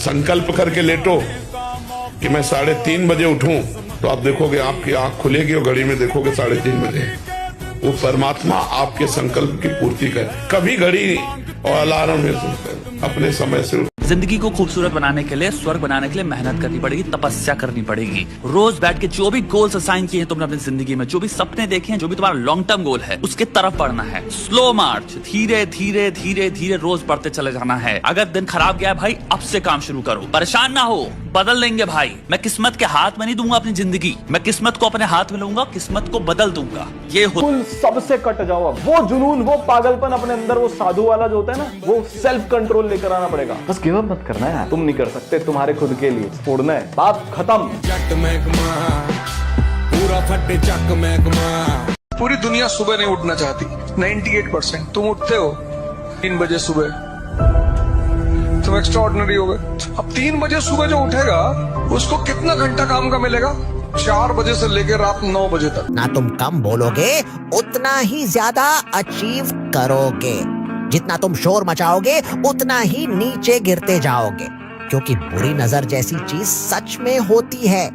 संकल्प करके लेटो कि मैं 3:30 बजे उठूं, तो आप देखोगे आपकी आंख खुलेगी और घड़ी में देखोगे 3:30 बजे। वो परमात्मा आपके संकल्प की पूर्ति करे। कभी घड़ी और अलार्म में अपने समय से। जिंदगी को खूबसूरत बनाने के लिए, स्वर्ग बनाने के लिए मेहनत करनी पड़ेगी, तपस्या करनी पड़ेगी। रोज बैठ के जो भी गोल्स असाइन किए हैं तुमने अपनी जिंदगी में, जो भी सपने देखे हैं, जो भी तुम्हारा लॉन्ग टर्म गोल है, उसके तरफ बढ़ना है। स्लो मार्च, धीरे धीरे धीरे धीरे रोज बढ़ते चले जाना है। अगर दिन खराब गया भाई, अब से काम शुरू करो। परेशान ना हो, बदल लेंगे भाई। मैं किस्मत के हाथ में नहीं दूंगा अपनी जिंदगी, मैं किस्मत को अपने हाथ में लूंगा, किस्मत को बदल दूंगा। ये हो सबसे कट जाओ। वो जुनून, वो पागलपन अपने अंदर, वो साधु वाला जो होता है ना, वो सेल्फ कंट्रोल लेकर आना पड़ेगा। बस गिव अप मत करना है। तुम नहीं कर सकते, तुम्हारे खुद के लिए छोड़ना है। बात खत्म। पूरी दुनिया सुबह नहीं उठना चाहती। 98% तुम उठते हो 3 बजे सुबह, तुम एक्स्ट्राऑर्डिनरी हो गए। अब 3 बजे सुबह जो उठेगा उसको कितना घंटा काम का मिलेगा? 4 बजे से लेकर रात 9 बजे तक। ना तुम कम बोलोगे उतना ही ज्यादा अचीव करोगे। जितना तुम शोर मचाओगे उतना ही नीचे गिरते जाओगे, क्योंकि बुरी नजर जैसी चीज सच में होती है।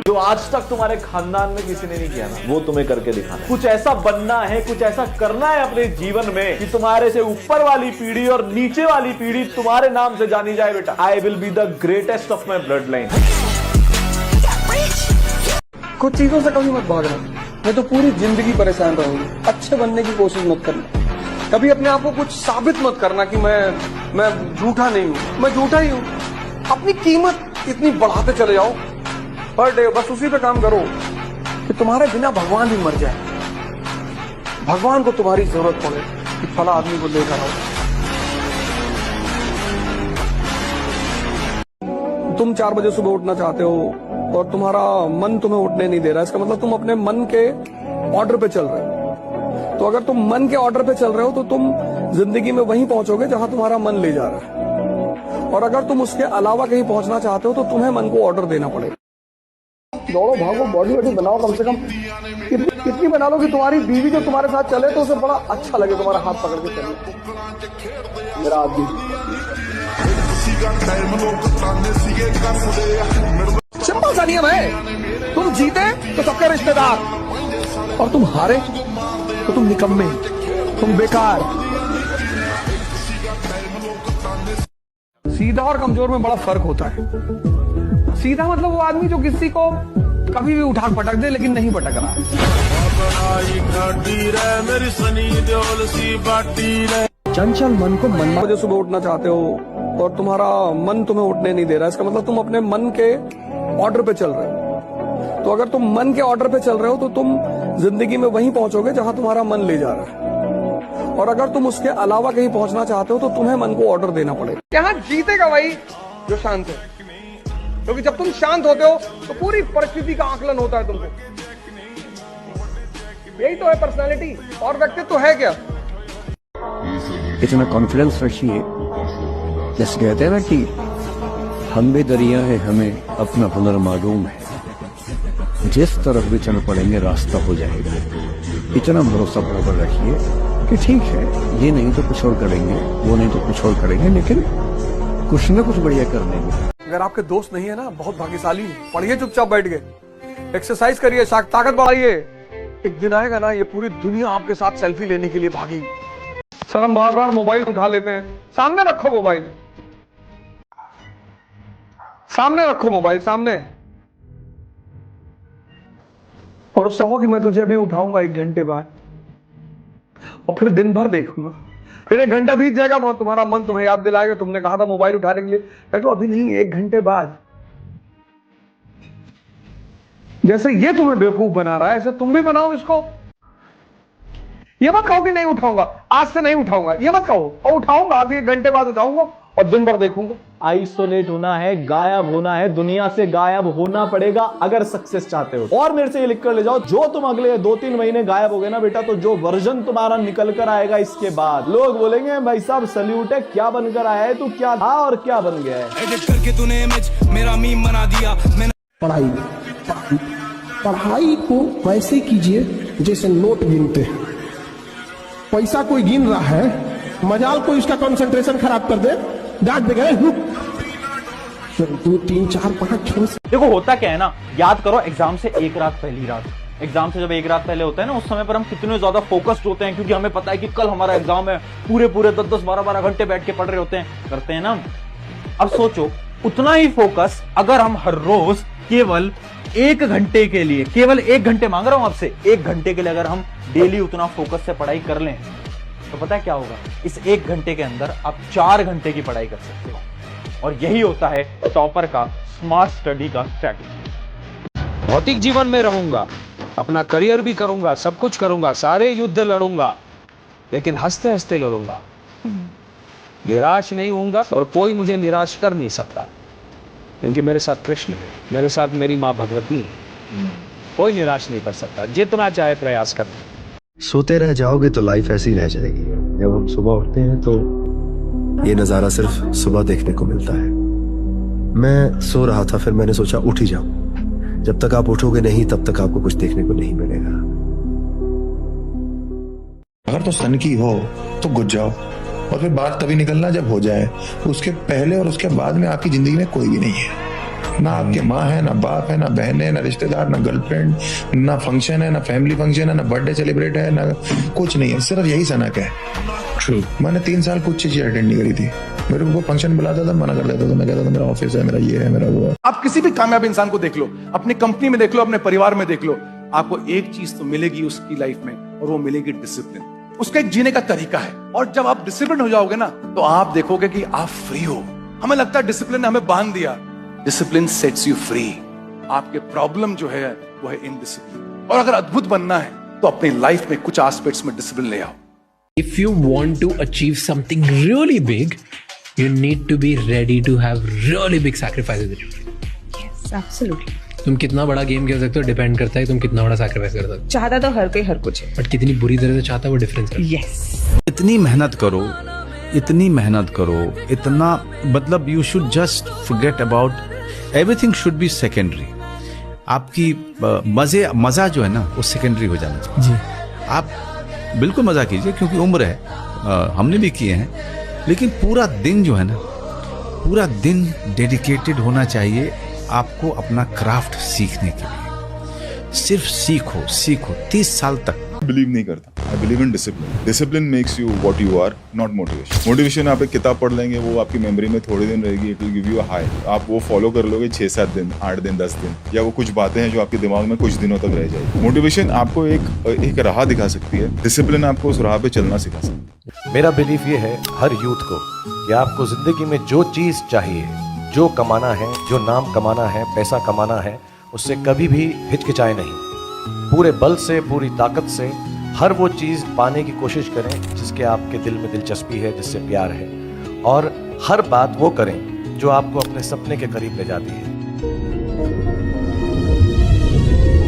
जो आज तक तुम्हारे खानदान में किसी ने नहीं किया ना, वो तुम्हें करके दिखाना है। कुछ ऐसा बनना है, कुछ ऐसा करना है अपने जीवन में कि तुम्हारे से ऊपर वाली पीढ़ी और नीचे वाली पीढ़ी तुम्हारे नाम से जानी जाए। बेटा, I will be the greatest of my blood line. कुछ चीजों से कभी मत भागना, मैं तो पूरी जिंदगी परेशान रहूंगी। अच्छे बनने की कोशिश मत करना, कभी अपने आप को कुछ साबित मत करना कि मैं झूठा नहीं हूं। मैं झूठा ही हूं। अपनी कीमत इतनी बढ़ाते चले जाओ पर डे, बस उसी पे काम करो कि तुम्हारे बिना भगवान भी मर जाए, भगवान को तुम्हारी जरूरत पड़े कि फला आदमी को लेकर आओ। तुम 4 बजे सुबह उठना चाहते हो और तुम्हारा मन तुम्हें उठने नहीं दे रहा, इसका मतलब तुम अपने मन के ऑर्डर पे चल रहे हो। तो अगर तुम मन के ऑर्डर पे चल रहे हो तो तुम जिंदगी में वहीं पहुंचोगे जहां तुम्हारा मन ले जा रहा है। और अगर तुम उसके अलावा कहीं पहुंचना चाहते हो तो तुम्हें मन को ऑर्डर देना पड़ेगा। दौड़ो भागो, बॉडी वॉडी बनाओ, कम से कम इतनी बना लो कि तुम्हारी बीवी जो तुम्हारे साथ चले तो उसे बड़ा अच्छा लगे तुम्हारा हाथ पकड़ के चले। मेरा आदमी सिंपल सा नियम है, तुम जीते तो सबके रिश्तेदार और तुम हारे तो तुम निकम्मे, तुम बेकार। सीधा और कमजोर में बड़ा फर्क होता है। सीधा मतलब वो आदमी जो किसी को कभी भी उठा पटक दे लेकिन नहीं पटक रहा। चंचल मन को मन में सुबह उठना चाहते हो और तुम्हारा मन तुम्हें उठने नहीं दे रहा, इसका मतलब तुम अपने मन के ऑर्डर पे चल रहे हो। तो अगर तुम मन के ऑर्डर पे चल रहे हो तो तुम जिंदगी में वहीं पहुंचोगे जहां तुम्हारा मन ले जा रहा है। और अगर तुम उसके अलावा कहीं पहुंचना चाहते हो तो तुम्हें मन को ऑर्डर देना पड़ेगा। यहाँ जीतेगा वही जो शांत है, क्योंकि जब तुम शांत होते हो तो पूरी परिस्थिति का आकलन होता है तुमको। यही तो है पर्सनालिटी, और व्यक्तित्व तो है क्या? इतना कॉन्फिडेंस रखिए, जैसे कहते हैं ना कि हम भी दरिया है, हमें अपना हुनर मालूम है, जिस तरफ भी चल पड़ेंगे रास्ता हो जाएगा। इतना भरोसा बराबर रखिए कि ठीक है, ये नहीं तो कुछ और करेंगे, वो नहीं तो कुछ और करेंगे, लेकिन कुछ ना कुछ बढ़िया कर लेंगे। अगर आपके दोस्त नहीं है ना, बहुत भाग्यशाली, पढ़िए चुपचाप बैठ के, एक्सरसाइज करिए, ताकत बढ़ाइए। एक दिन आएगा ना, ये पूरी दुनिया आपके साथ सेल्फी लेने के लिए भागी। सर, हम बार-बार मोबाइल उठा लेते हैं। सामने रखो मोबाइल, सामने रखो मोबाइल, सामने, और उससे कहो कि मैं तुझे अभी उठाऊंगा 1 घंटे बाद, और फिर दिन भर देखूंगा। फिर 1 घंटा बीत जाएगा, तुम्हारा मन तुम्हें याद दिलाएगा, तुमने कहा था मोबाइल उठाने के लिए, तो अभी नहीं, 1 घंटे बाद। जैसे ये तुम्हें बेवकूफ बना रहा है, ऐसे तुम भी बनाओ इसको। ये मत कहो कि नहीं उठाऊंगा, आज से नहीं उठाऊंगा, ये मत कहो, और उठाऊंगा, अभी 1 घंटे बाद उठाऊंगा और दिन भर देखूंगा। आइसोलेट होना है, गायब होना है, दुनिया से गायब होना पड़ेगा अगर सक्सेस चाहते हो। और मेरे से ये लिख कर ले जाओ, जो तुम अगले 2-3 महीने गायब हो गए ना बेटा, तो जो वर्जन तुम्हारा निकल कर आएगा इसके बाद, लोग बोलेंगे भाई साहब सल्यूट है, क्या बनकर आया है तू, क्या था और क्या बन गया है। एडिट करके तूने इमेज मेरा मीम बना दिया। पढ़ाई को वैसे कीजिए जैसे नोट गिनते हैं। पैसा कोई गिन रहा है मजाल कोई उसका कंसंट्रेशन खराब कर दे, डांट देगा, रुक 2 3 4 5 6। देखो होता क्या है ना, याद करो एग्जाम से एक रात पहली रात, एग्जाम से जब एक रात पहले होता है ना, उस समय पर हम कितने ज्यादा फोकस्ड होते हैं, क्योंकि हमें पता है कि कल हमारा एग्जाम है, पूरे 10 12 घंटे बैठ के पढ़ रहे होते हैं, करते हैं ना। अब सोचो उतना ही फोकस अगर हम हर रोज केवल 1 घंटे के लिए, केवल 1 घंटे मांग रहा हूं आपसे, 1 घंटे के लिए अगर हम डेली उतना फोकस से पढ़ाई कर लें, तो पता है क्या होगा, इस 1 घंटे के अंदर आप 4 घंटे की पढ़ाई कर सकते हो। और यही होता है टॉपर का स्मार्ट स्टडी का स्ट्रैटेजी। भौतिक जीवन में रहूंगा, अपना करियर भी करूंगा, सब कुछ करूंगा, सारे युद्ध लड़ूंगा, लेकिन हंसते हंसते लड़ूंगा, निराश नहीं होऊंगा और कोई मुझे निराश कर नहीं सकता, क्योंकि मेरे साथ कृष्ण है, मेरे साथ मेरी माँ भगवती है, कोई निराश नहीं कर सकता, जितना चाहे प्रयास कर। सोते रह जाओगे तो लाइफ ऐसी रह जाएगी। जब हम सुबह उठते हैं तो ये नजारा सिर्फ सुबह देखने को मिलता है। मैं सो रहा था, फिर मैंने सोचा उठ ही जाऊं। जब तक आप उठोगे नहीं तब तक आपको कुछ देखने को नहीं मिलेगा। अगर तो सन की हो तो गुज जाओ, और फिर बात तभी निकलना जब हो जाए। उसके पहले और उसके बाद में आपकी जिंदगी में कोई भी नहीं है। ना आपके माँ है, ना बाप है, ना बहन है, ना रिश्तेदार, ना गर्लफ्रेंड, ना फंक्शन है, ना फैमिली फंक्शन है, ना बर्थडे सेलिब्रेट है, ना कुछ नहीं है, सिर्फ यही सनक है। ट्रू। मैंने 3 साल कुछ चीजें अटेंड नहीं करी थी। मेरे को फंक्शन बुलाता था, मना कर देता था, मैं कहता था मेरा ऑफिस है, मेरा ये है, मेरा वो है। आप किसी भी कामयाब इंसान को देख लो, अपनी कंपनी में देख लो, अपने परिवार में देख लो, आपको एक चीज तो मिलेगी उसकी लाइफ में, और वो मिलेगी डिसिप्लिन। उसका एक जीने का तरीका है, और जब आप डिसिप्लिन हो जाओगे ना, तो आप देखोगे कि आप फ्री हो। हमें लगता है डिसिप्लिन ने हमें बांध दिया, डिसिप्लिन सेट्स यू फ्री। आपके प्रॉब्लम जो है वो है इनडिसिप्लिन, और अगर अद्भुत बनना है तो अपनी लाइफ में कुछ एस्पेक्ट्स में डिसिप्लिन ले आओ। If you want to achieve something really big, you need to be ready to have really big sacrifices in it. Yes, absolutely. तुम कितना बड़ा गेम खेल सकते हो डिपेंड करता है तुम कितना बड़ा सैक्रिफाइस कर सकते हो। चाहता तो हर कोई हर कुछ है, बट कितनी बुरी तरह से चाहता है वो डिफरेंस है। Yes. इतनी मेहनत करो, इतनी मेहनत करो, इतना मतलब you should just forget about everything, should be secondary. आपकी मजा जो है ना वो सेकेंडरी हो जाना चाहिए। जी आप बिल्कुल मजा कीजिए, क्योंकि उम्र है, हमने भी किए हैं, लेकिन पूरा दिन जो है ना, पूरा दिन डेडिकेटेड होना चाहिए आपको अपना क्राफ्ट सीखने के लिए। सिर्फ सीखो सीखो 30 साल तक। बिलीव नहीं करता, I believe in discipline. Discipline makes you what you are, not motivation. Motivation आप एक किताब पढ़ लेंगे, वो आपकी मेमोरी में थोड़े दिन रहेगी, it will give you a high. आप वो फॉलो कर लोगे 6-7 दिन, 8 दिन, 10 दिन, या वो कुछ बातें हैं जो आपके दिमाग में कुछ दिनों तक रह जाएगी। मोटिवेशन आपको एक राह दिखा सकती है, डिसिप्लिन आपको उस राह पे चलना सिखा सकती है। मेरा बिलीफ ये है हर यूथ को कि आपको जिंदगी में जो चीज चाहिए, जो कमाना है, जो नाम कमाना है, पैसा कमाना है, उससे कभी भी हिचकिचाए नहीं। पूरे बल से, पूरी ताकत से हर वो चीज पाने की कोशिश करें जिसके आपके दिल में दिलचस्पी है, जिससे प्यार है, और हर बात वो करें जो आपको अपने सपने के करीब ले जाती है।